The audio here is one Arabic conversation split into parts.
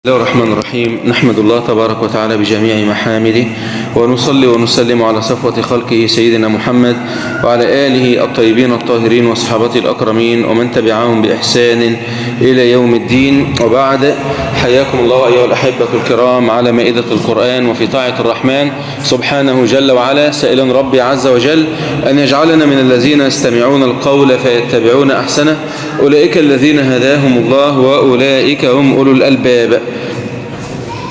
بسم الله الرحمن الرحيم. نحمد الله تبارك وتعالى بجميع محامده، ونصلي ونسلم على صفوة خلقه سيدنا محمد وعلى آله الطيبين الطاهرين وصحابته الأكرمين ومن تبعهم بإحسان إلى يوم الدين. وبعد، حياكم الله أيها الأحبة الكرام على مائدة القرآن وفي طاعة الرحمن سبحانه جل وعلا، سائلا ربي عز وجل أن يجعلنا من الذين يستمعون القول فيتبعون أحسنه، أولئك الذين هداهم الله وأولئك هم أولو الألباب.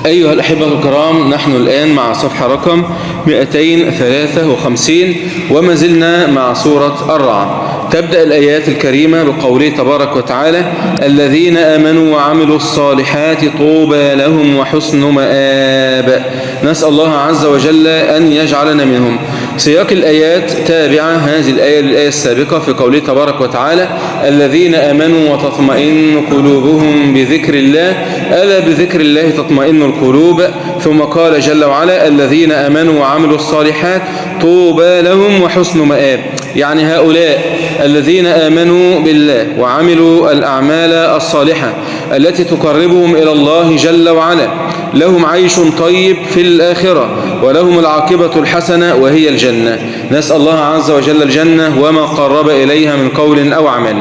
أيها الأحبة الكرام، نحن الآن مع صفحة رقم 253 وما زلنا مع سورة الرعد. تبدأ الآيات الكريمة بقوله تبارك وتعالى: الذين آمنوا وعملوا الصالحات طوبى لهم وحسن مآب. نسأل الله عز وجل أن يجعلنا منهم. سياق الآيات تابعة هذه الآية للآية السابقة في قوله تبارك وتعالى: الذين آمنوا وتطمئن قلوبهم بذكر الله، ألا بذكر الله تطمئن القلوب. ثم قال جل وعلا: الذين آمنوا وعملوا الصالحات طوبى لهم وحسن مآب. يعني هؤلاء الذين آمنوا بالله وعملوا الأعمال الصالحة التي تقربهم إلى الله جل وعلا لهم عيش طيب في الآخرة، ولهم العاقبة الحسنة وهي الجنة. نسأل الله عز وجل الجنة وما قرب إليها من قول أو عمل.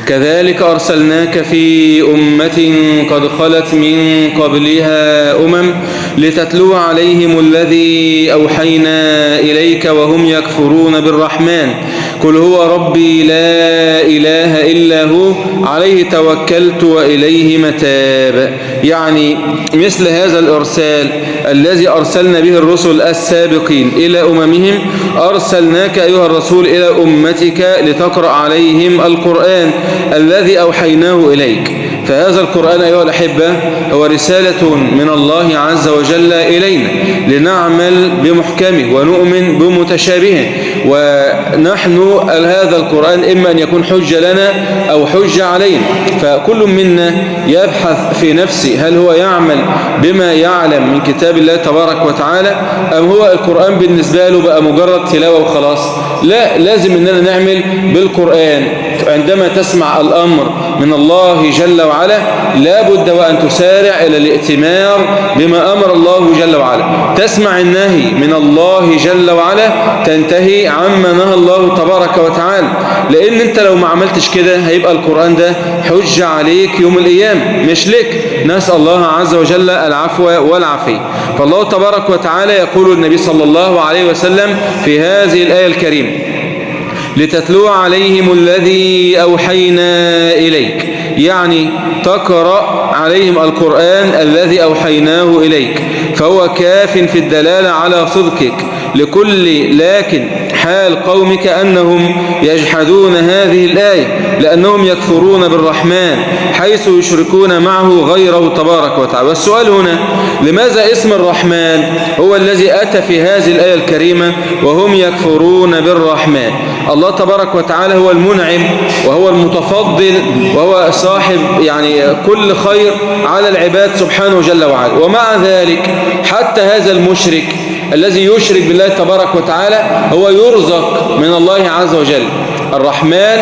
كذلك أرسلناك في أمة قد خلت من قبلها لتتلو عليهم الذي أوحينا إليك وهم يكفرون بالرحمن قل هو ربي لا إله إلا هو عليه توكلت وإليه متاب. يعني مثل هذا الإرسال الذي أرسلنا به الرسل السابقين إلى أممهم، أرسلناك أيها الرسول إلى أمتك لتقرأ عليهم القرآن الذي أوحيناه إليك. فهذا القرآن أيها الأحبة هو رسالة من الله عز وجل إلينا لنعمل بمحكمه ونؤمن بمتشابهه. ونحن هذا القرآن إما أن يكون حجة لنا أو حجة علينا، فكل منا يبحث في نفسه هل هو يعمل بما يعلم من كتاب الله تبارك وتعالى، أم هو القرآن بالنسبة له بقى مجرد تلاوة وخلاص. لا، لازم أننا نعمل بالقرآن. عندما تسمع الأمر من الله جل وعلا لا بد وأن تسارع إلى الائتمار بما أمر الله جل وعلا. تسمع النهي من الله جل وعلا تنتهي عما نهى الله تبارك وتعالى، لأن أنت لو ما عملتش كده هيبقى القرآن ده حجة عليك يوم القيامة مش لك. نسأل الله عز وجل العفو والعافية. فالله تبارك وتعالى يقول النبي صلى الله عليه وسلم في هذه الآية الكريمة: لتتلو عليهم الذي أوحينا إليك، يعني تقرأ عليهم القرآن الذي أوحيناه إليك، فهو كاف في الدلالة على صدقك لكل. لكن حال قومك أنهم يجحدون هذه الآية لأنهم يكفرون بالرحمن حيث يشركون معه غيره تبارك وتعالى. والسؤال هنا: لماذا اسم الرحمن هو الذي أتى في هذه الآية الكريمة وهم يكفرون بالرحمن؟ الله تبارك وتعالى هو المنعم وهو المتفضل وهو صاحب يعني كل خير على العباد سبحانه جل وعلا. ومع ذلك حتى هذا المشرك الذي يشرك بالله تبارك وتعالى هو يرزق من الله عز وجل. الرحمن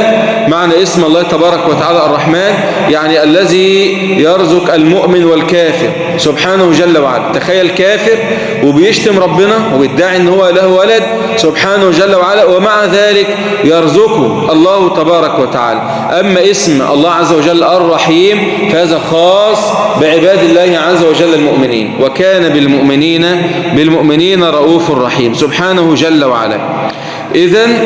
معنى اسم الله تبارك وتعالى الرحمن يعني الذي يرزق المؤمن والكافر سبحانه جل وعلا. تخيل كافر وبيشتم ربنا وبيدعي ان هو له ولد سبحانه جل وعلا، ومع ذلك يرزقه الله تبارك وتعالى. أما اسم الله عز وجل الرحيم فهذا خاص بعباد الله عز وجل المؤمنين، وكان بالمؤمنين رؤوف رحيم سبحانه جل وعلا. إذن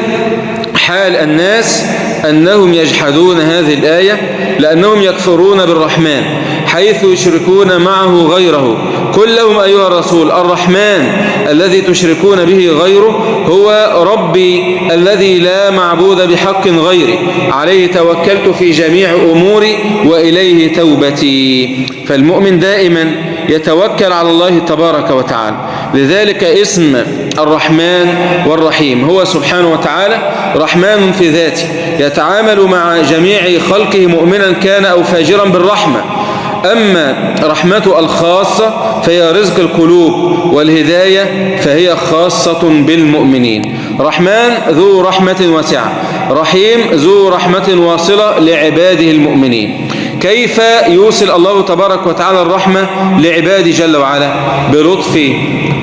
حال الناس أنهم يجحدون هذه الآية لأنهم يكفرون بالرحمن حيث يشركون معه غيره. قل لهم أيها الرسول: الرحمن الذي تشركون به غيره هو ربي الذي لا معبود بحق غيري عليه توكلت في جميع أموري وإليه توبتي. فالمؤمن دائما يتوكل على الله تبارك وتعالى. لذلك اسم الرحمن والرحيم هو سبحانه وتعالى رحمن في ذاته يتعامل مع جميع خلقه مؤمنا كان أو فاجرا بالرحمة. أما رحمته الخاصة فهي رزق القلوب والهداية، فهي خاصة بالمؤمنين. رحمن ذو رحمة واسعة، رحيم ذو رحمة واصلة لعباده المؤمنين. كيف يوصل الله تبارك وتعالى الرحمة لعباده جل وعلا؟ بلطفه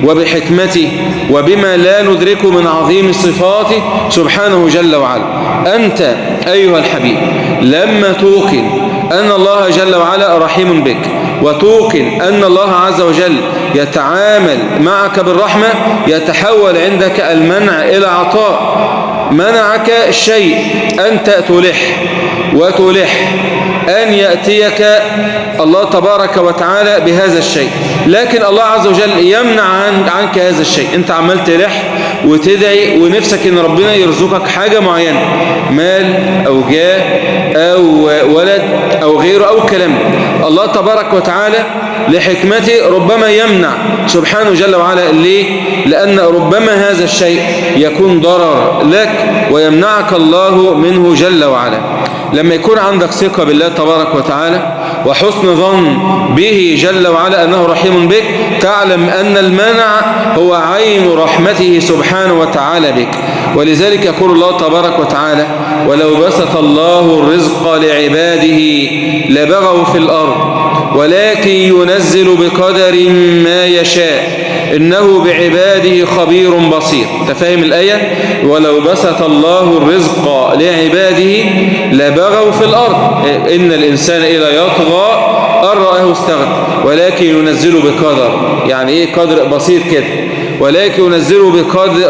وبحكمته وبما لا ندركه من عظيم صفاته سبحانه جل وعلا. أنت أيها الحبيب لما توقن أن الله جل وعلا رحيم بك، وتوقن أن الله عز وجل يتعامل معك بالرحمة، يتحول عندك المنع إلى عطاء. منعك الشيء أنت تلح أن يأتيك الله تبارك وتعالى بهذا الشيء، لكن الله عز وجل يمنع عنك هذا الشيء. أنت عمال تلح وتدعي ونفسك أن ربنا يرزقك حاجة معينة، مال أو جاه أو ولد أو غيره أو كلام. الله تبارك وتعالى لحكمته ربما يمنع سبحانه جل وعلا. ليه؟ لأن ربما هذا الشيء يكون ضرر لك ويمنعك الله منه جل وعلا. لما يكون عندك ثقة بالله تبارك وتعالى وحسن ظن به جل وعلا أنه رحيم بك، تعلم أن المانع هو عين رحمته سبحانه وتعالى بك. ولذلك يقول الله تبارك وتعالى: ولو بسط الله الرزق لعباده لبغوا في الأرض ولكن ينزل بقدر ما يشاء إنه بعباده خبير بصير. تفهم الآية؟ ولو بسط الله الرزق لعباده لبغوا في الأرض، إن الإنسان إذا يطغى أن رآه استغنى، ولكن ينزل بقدر. يعني إيه قدر؟ بسيط كده. ولكن ينزل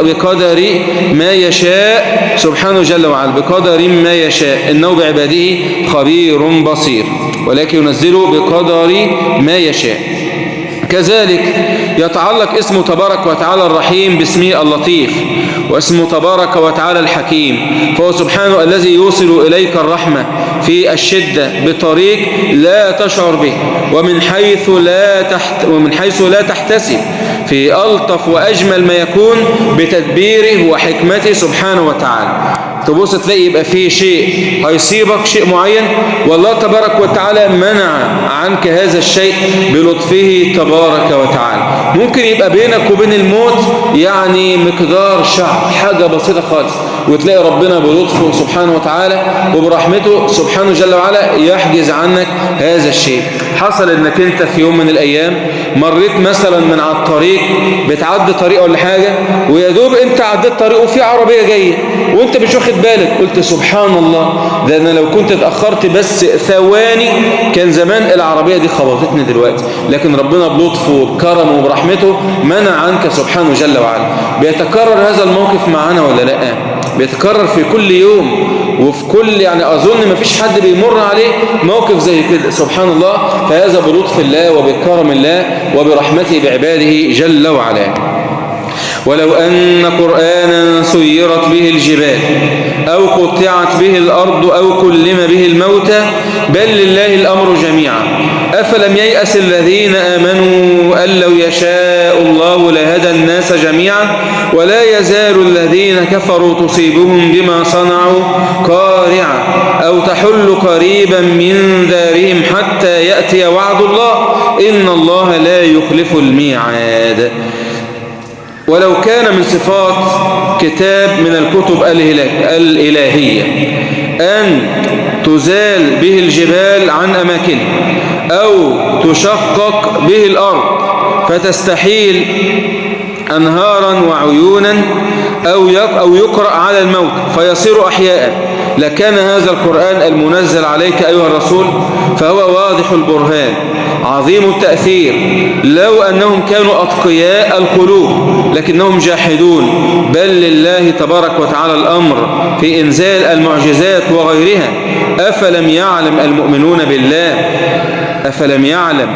بقدر ما يشاء سبحانه جل وعلا، بقدر ما يشاء إنه بعباده خبير بصير. ولكن ينزل بقدر ما يشاء. كذلك يتعلق اسمه تبارك وتعالى الرحيم باسمه اللطيف، واسمه تبارك وتعالى الحكيم، فهو سبحانه الذي يوصل إليك الرحمة في الشدة بطريق لا تشعر به، ومن حيث لا تحتسب، في ألطف وأجمل ما يكون بتدبيره وحكمته سبحانه وتعالى. تبص تلاقي يبقى فيه شيء هيصيبك، شيء معين، والله تبارك وتعالى منع عنك هذا الشيء بلطفه تبارك وتعالى. ممكن يبقى بينك وبين الموت يعني مقدار شعر، حاجة بسيطة خالص، وتلاقي ربنا بلطفه سبحانه وتعالى وبرحمته سبحانه جل وعلا يحجز عنك هذا الشيء. حصل انك انت في يوم من الايام مريت مثلا من على الطريق، بتعدي طريق ولا حاجة، ويدوب انت عديت طريق وفي عربية جاية وانت مش واخد بالك، قلت سبحان الله، ده انا لو كنت اتأخرت بس ثواني كان زمان العربية دي خبطتني دلوقتي. لكن ربنا بلطفه وبكرمه وبرحمته منع عنك سبحانه جل وعلا. بيتكرر هذا الموقف معنا ولا لا؟ بيتكرر في كل يوم وفي كل، يعني أظن ما فيش حد بيمر عليه موقف زي كده. سبحان الله. فهذا بلطف الله وبكرم الله وبرحمته بعباده جل وعلا. ولو أن قرآنا سيرت به الجبال أو قطعت به الأرض أو كلم به الموتى بل لله الأمر جميعا أفلم ييأس الذين آمنوا أن لو يشاء الله لهدى الناس جميعا ولا يزال الذين كفروا تصيبهم بما صنعوا قارعة أو تحل قريبا من دارهم حتى يأتي وعد الله إن الله لا يخلف الميعاد. ولو كان من صفات كتاب من الكتب الإلهية أن تزال به الجبال عن أماكنها أو تشقق به الأرض فتستحيل أنهارا وعيونا أو يقرأ على الموت فيصير أحياء، لكان هذا القرآن المنزل عليك أيها الرسول فهو واضح البرهان عظيم التأثير، لو أنهم كانوا أتقياء القلوب لكنهم جاحدون. بل لله تبارك وتعالى الأمر في إنزال المعجزات وغيرها. أفلم يعلم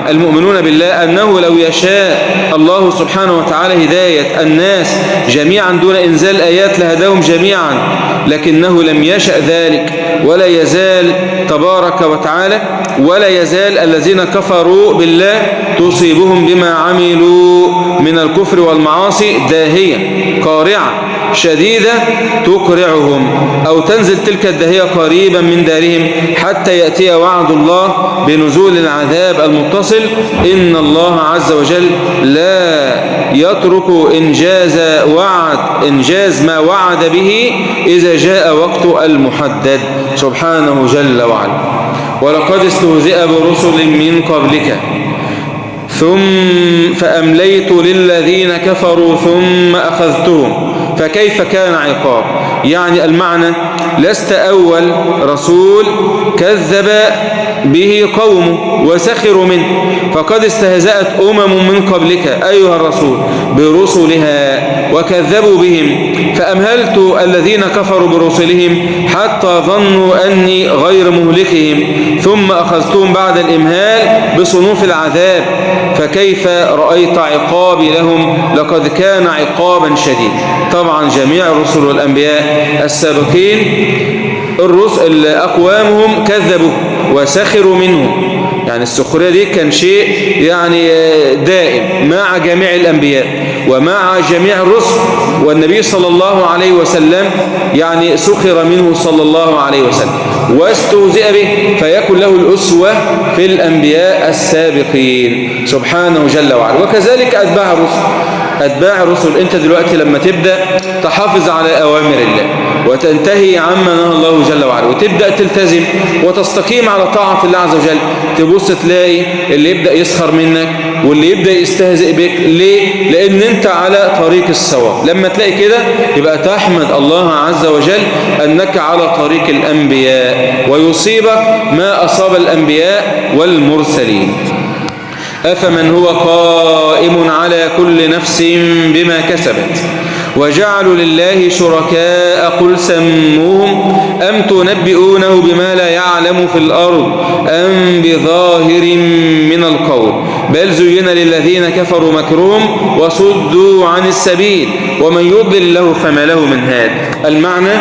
المؤمنون بالله أنه لو يشاء الله سبحانه وتعالى هداية الناس جميعا دون إنزال آيات لهداهم جميعا، لكنه لم يشأ ذلك. ولا يزال تبارك وتعالى الذين كفروا بالله تصيبهم بما عملوا من الكفر والمعاصي داهية قارعة شديدة تقرعهم أو تنزل تلك الداهية قريبا من دارهم حتى يأتي وعد الله بنزول العذاب المتصل. إن الله عز وجل لا يترك إنجاز ما وعد به إذا جاء وقت المحدد سبحانه جل وعلا. ولقد استهزئ برسل من قبلك ثم فأمليت للذين كفروا ثم أخذتهم فكيف كان عقاب. يعني المعنى لست أول رسول كذب به قومه وسخروا منه، فقد استهزأت من قبلك أيها الرسول برسلها وكذبوا بهم، فأمهلت الذين كفروا برسلهم حتى ظنوا أني غير مهلكهم، ثم أخذتهم بعد الإمهال بصنوف العذاب، فكيف رأيت عقابي لهم؟ لقد كان عقابا شديد. طبعا جميع الرسل والأنبياء السابقين الرسل أقوامهم كذبوا وسخروا منهم، يعني السخرية دي كان شيء يعني دائم مع جميع الأنبياء ومع جميع الرسل، والنبي صلى الله عليه وسلم يعني سخر منه صلى الله عليه وسلم واستهزئ به، فيكن له الأسوة في الأنبياء السابقين سبحانه جل وعلا. وكذلك أتباع الرسل. أنت دلوقتي لما تبدأ تحافظ على أوامر الله وتنتهي عما نهى الله جل وعلا وتبدأ تلتزم وتستقيم على طاعة الله عز وجل، تبص تلاقي اللي يبدأ يسخر منك واللي يبدأ يستهزئ بك. ليه؟ لأن أنت على طريق الصواب. لما تلاقي كده يبقى تحمد الله عز وجل أنك على طريق الأنبياء ويصيبك ما أصاب الأنبياء والمرسلين. أفمن هو قائم على كل نفس بما كسبت وجعلوا لله شركاء قل سموهم أم تنبئونه بما لا يعلم في الأرض أم بظاهر من القول بل زين للذين كفروا مكرهم وصدوا عن السبيل ومن يضلل الله فما له من هاد. المعنى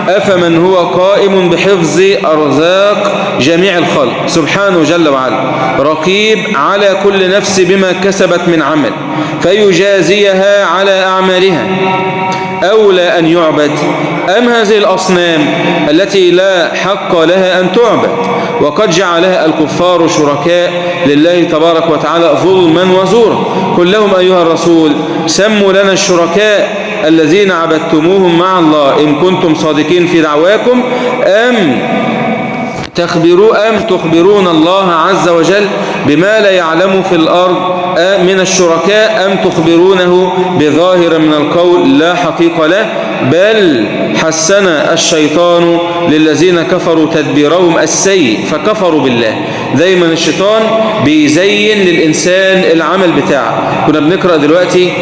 أفمن هو قائم بحفظ أرزاق جميع الخلق سبحانه جل وعلا رقيب على كل نفس بما كسبت من عمل فيجازيها على أعمالها أولى أن يعبد أم هذه الأصنام التي لا حق لها أن تعبد وقد جعلها الكفار شركاء لله تبارك وتعالى ظلما وزورا. قل لهم أيها الرسول سموا لنا الشركاء الذين عبدتموهم مع الله إن كنتم صادقين في دعواكم أم تخبرون الله عز وجل بما لا يعلم في الأرض من الشركاء أم تخبرونه بظاهر من القول لا حقيقة له بل حسن الشيطان للذين كفروا تدبيرهم السيء فكفروا بالله. دايما الشيطان بيزين للإنسان العمل بتاعه. كنا بنقرأ دلوقتي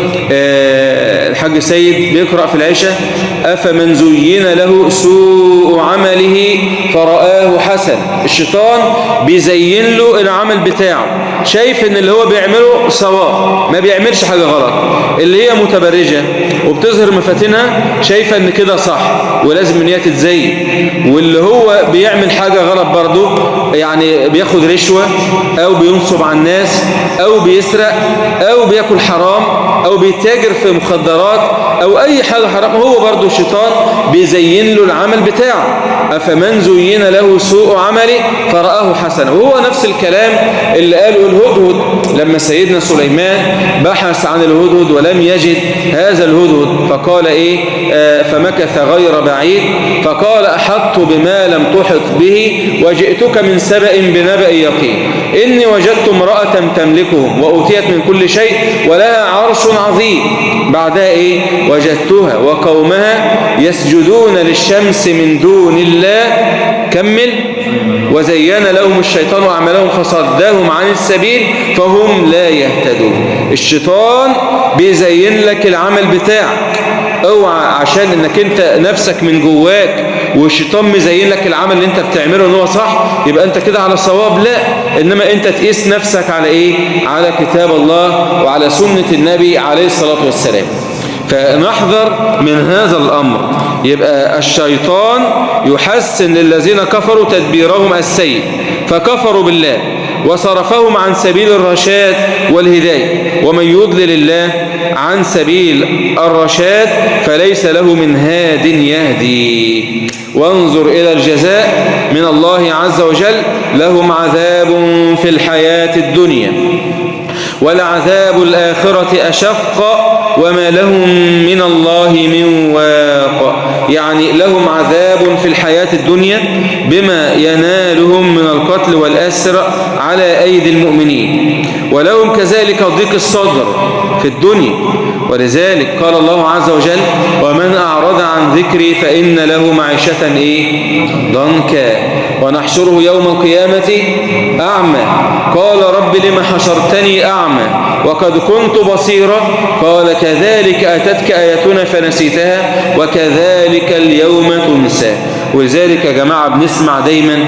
الحاج سيد بيقرأ في العشاء أفمن زين له سوء عمله فرآه حسن. الشيطان بيزين له العمل بتاعه شايف ان اللي هو بيعمله صواب ما بيعملش حاجة غلط. اللي هي متبرجة وبتظهر مفاتنها شايفة ان كده صح ولازم ان هي تتزين، واللي هو بيعمل حاجة غلط برضه يعني بياخد رشوة او بينصب على الناس او بيسرق او بياكل حرام او بيتاجر في مخدرات او اي حاجة حرام هو برضه الشيطان بيزين له العمل بتاعه. أفمن زين له سوء عمله فرآه حسنا. وهو نفس الكلام اللي قاله الهدهد لما سيدنا سليمان بحث عن الهدهد ولم يجد هذا الهدهد فقال إيه فمكث غير بعيد فقال أحطت بما لم تحط به وجئتك من سبأ بنبأ يقين إني وجدت امرأة تملكهم وأوتيت من كل شيء ولها عرش عظيم. بعدها إيه وجدتها وقومها يسجدون للشمس من دون الله كمل وزين لهم الشيطان أعمالهم فصدهم عن السبيل فهم لا يهتدون. الشيطان بيزين لك العمل بتاعك اوعى عشان انك انت نفسك من جواك والشيطان مزين لك العمل اللي انت بتعمله ان هو صح يبقى انت كده على صواب. لا، انما انت تقيس نفسك على ايه؟ على كتاب الله وعلى سنة النبي عليه الصلاة والسلام. فنحذر من هذا الأمر. يبقى الشيطان يحسن للذين كفروا تدبيرهم السيء فكفروا بالله وصرفهم عن سبيل الرشاد والهداية ومن يضلل الله عن سبيل الرشاد فليس له من هاد يهدي. وانظر إلى الجزاء من الله عز وجل لهم عذاب في الحياة الدنيا ولعذاب الآخرة أشق وما لهم من الله من واق. يعني لهم عذاب في الحياة الدنيا بما ينالهم من القتل القتل والأسر على أيدي المؤمنين، ولهم كذلك ضيق الصدر في الدنيا. ولذلك قال الله عز وجل: ومن أعرض عن ذكري فإن له معيشة ضنكا ونحشره يوم القيامة أعمى. قال: رب لم حشرتني أعمى وقد كنت بصيرا. قال: كذلك أتتك آياتنا فنسيتها وكذلك اليوم تنسى. ولذلك يا جماعة بنسمع دايما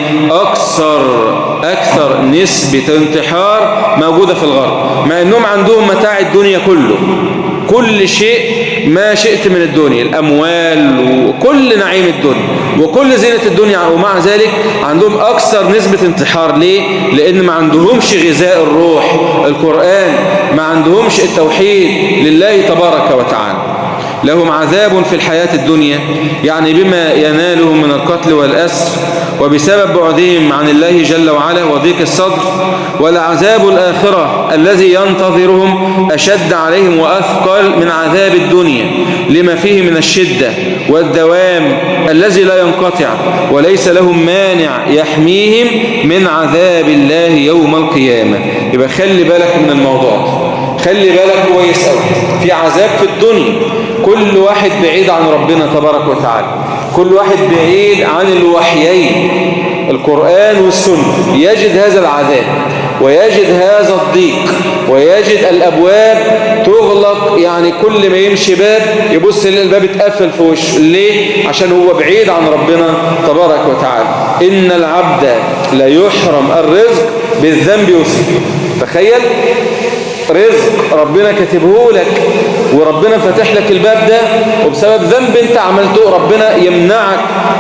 أكثر نسبة انتحار موجودة في الغرب، مع أنهم عندهم متاع الدنيا كل شيء ما شئت من الدنيا، الأموال وكل نعيم الدنيا وكل زينة الدنيا، ومع ذلك عندهم أكثر نسبة انتحار. ليه؟ لأن ما عندهمش غذاء الروح القرآن، ما عندهمش التوحيد لله تبارك وتعالى. لهم عذاب في الحياة الدنيا، يعني بما ينالهم من القتل والأسر وبسبب بعدهم عن الله جل وعلا وضيق الصدر، والعذاب الآخرة الذي ينتظرهم أشد عليهم وأثقل من عذاب الدنيا لما فيه من الشدة والدوام الذي لا ينقطع، وليس لهم مانع يحميهم من عذاب الله يوم القيامة. يبقى خلي بالك من الموضوع، خلي بالك كويس قوي. في عذاب في الدنيا، كل واحد بعيد عن ربنا تبارك وتعالى، كل واحد بعيد عن الوحيين القرآن والسنة يجد هذا العذاب ويجد هذا الضيق ويجد الأبواب تغلق. يعني كل ما يمشي باب يبص الباب اتقفل في وشه. ليه؟ عشان هو بعيد عن ربنا تبارك وتعالى. إن العبد لا يحرم الرزق بالذنب يصيب. تخيل رزق ربنا كاتبه لك وربنا فتح لك الباب ده، وبسبب ذنب انت عملته ربنا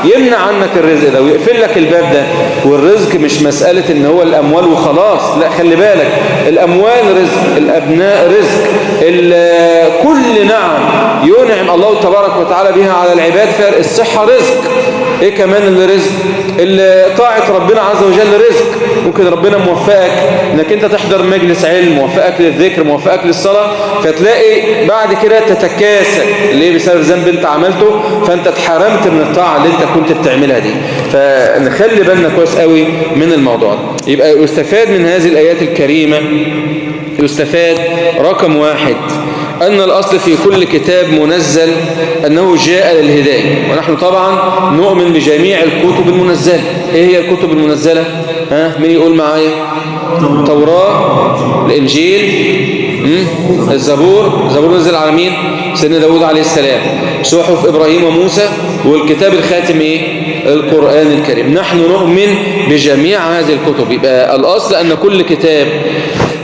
يمنع عنك الرزق ده ويقفل لك الباب ده. والرزق مش مسألة ان هو الاموال وخلاص، لا، خلي بالك، الاموال رزق، الابناء رزق، كل نعم ينعم الله تبارك وتعالى بها على العباد. الصحة رزق. ايه كمان اللي رزق؟ طاعة ربنا عز وجل رزق. ممكن ربنا موفقك انك انت تحضر مجلس علم، موفقك للذكر، موفقك للصلاة، فتلاقي بعد كده تتكاسل. ليه؟ بسبب ذنب انت عملته، فانت اتحرمت من الطاعة اللي انت كنت بتعملها دي. فنخلي بالنا كويس قوي من الموضوع ده. يبقى يستفاد من هذه الآيات الكريمة، يستفاد رقم 1 أن الأصل في كل كتاب منزل أنه جاء للهداية. ونحن طبعا نؤمن بجميع الكتب المنزلة. إيه هي الكتب المنزلة؟ مين يقول معايا؟ التوراة، الإنجيل، الزبور نزل على مين؟ سيدنا داود عليه السلام. صحف إبراهيم وموسى، والكتاب الخاتم إيه؟ القرآن الكريم. نحن نؤمن بجميع هذه الكتب. يبقى الأصل أن كل كتاب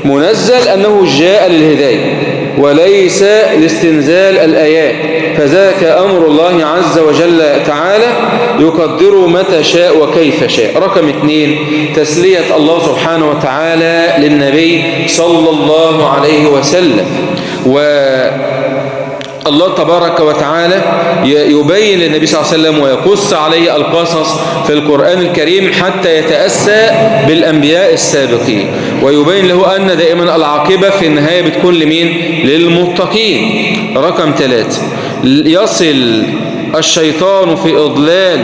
منزل أنه جاء للهداية وليس لاستنزال الآيات، فذاك أمر الله عز وجل تعالى يقدر متى شاء وكيف شاء. رقم 2 تسلية الله سبحانه وتعالى للنبي صلى الله عليه وسلم. الله تبارك وتعالى يبين للنبي صلى الله عليه وسلم ويقص عليه القصص في القرآن الكريم حتى يتأسى بالأنبياء السابقين، ويبين له أن دائما العاقبة في النهاية بتكون لمين؟ للمتقين. رقم 3 يصل الشيطان في إضلال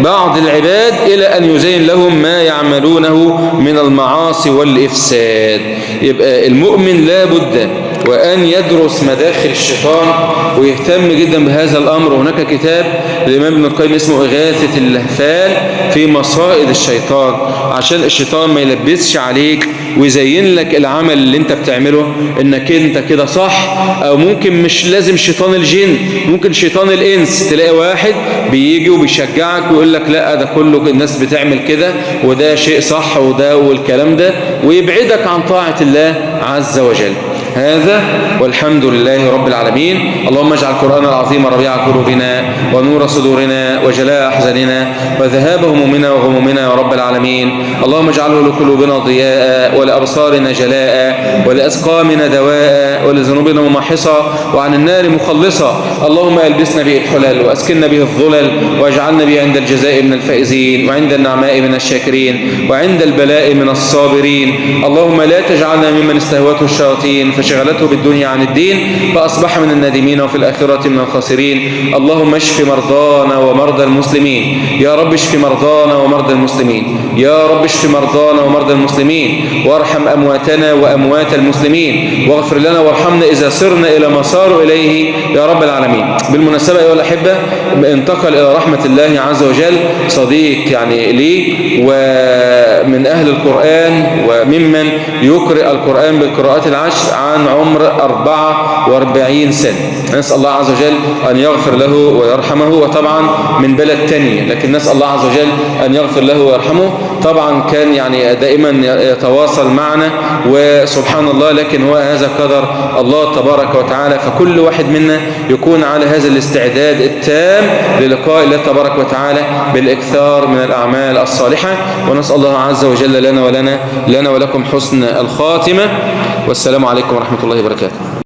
بعض العباد إلى أن يزين لهم ما يعملونه من المعاصي والإفساد. يبقى المؤمن لا بد وأن يدرس مداخل الشيطان ويهتم جدا بهذا الأمر. هناك كتاب للإمام ابن القيم اسمه إغاثة اللهفان في مصائد الشيطان، عشان الشيطان ما يلبسش عليك ويزين لك العمل اللي انت بتعمله انك انت كده صح. او ممكن مش لازم شيطان الجن، ممكن شيطان الانس. تلاقي واحد بيجي وبيشجعك ويقول لك لا ده كله الناس بتعمل كده وده شيء صح وده والكلام ده، ويبعدك عن طاعة الله عز وجل. هذا والحمد لله رب العالمين. اللهم اجعل القرآن العظيم ربيع قلوبنا ونور صدورنا وجلاء أحزاننا وذهاب همومنا وغمومنا يا رب العالمين. اللهم اجعله لقلوبنا ضياء ولأبصارنا جلاء ولأسقامنا دواء ولذنوبنا ممحصة وعن النار مخلصة. اللهم ألبسنا به الحلل وأسكننا به الظلل واجعلنا به عند الجزاء من الفائزين وعند النعماء من الشاكرين وعند البلاء من الصابرين. اللهم لا تجعلنا ممن استهوته الشياطين وشغلته بالدنيا عن الدين فأصبح من النادمين وفي الآخرة من الخاسرين. اللهم اشف مرضانا ومرضى المسلمين، يا رب اشف مرضانا ومرضى المسلمين، يا رب اشف مرضانا ومرضى المسلمين، وارحم أمواتنا وأموات المسلمين، واغفر لنا وارحمنا إذا سرنا إلى ما صاروا إليه يا رب العالمين. بالمناسبة أيها الأحبة، انتقل إلى رحمة الله عز وجل صديق يعني لي ومن أهل القرآن وممن يقرأ القرآن بالقراءات العشر عن عمر 44 سنة. نسأل الله عز وجل أن يغفر له ويرحمه، وطبعا من بلد تانية، لكن نسأل الله عز وجل أن يغفر له ويرحمه. طبعا كان يعني دائما يتواصل معنا وسبحان الله، لكن هو هذا قدر الله تبارك وتعالى. فكل واحد منا يكون على هذا الاستعداد التام للقاء الله تبارك وتعالى بالإكثار من الأعمال الصالحة. ونسأل الله عز وجل لنا ولكم حسن الخاتمة. والسلام عليكم ورحمة الله وبركاته.